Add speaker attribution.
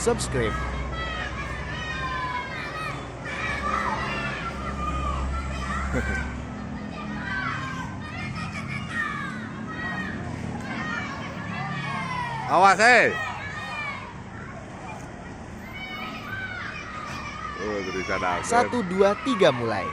Speaker 1: subscribe.
Speaker 2: Awas, tulisan apa?
Speaker 1: 1, 2, 3 mulai.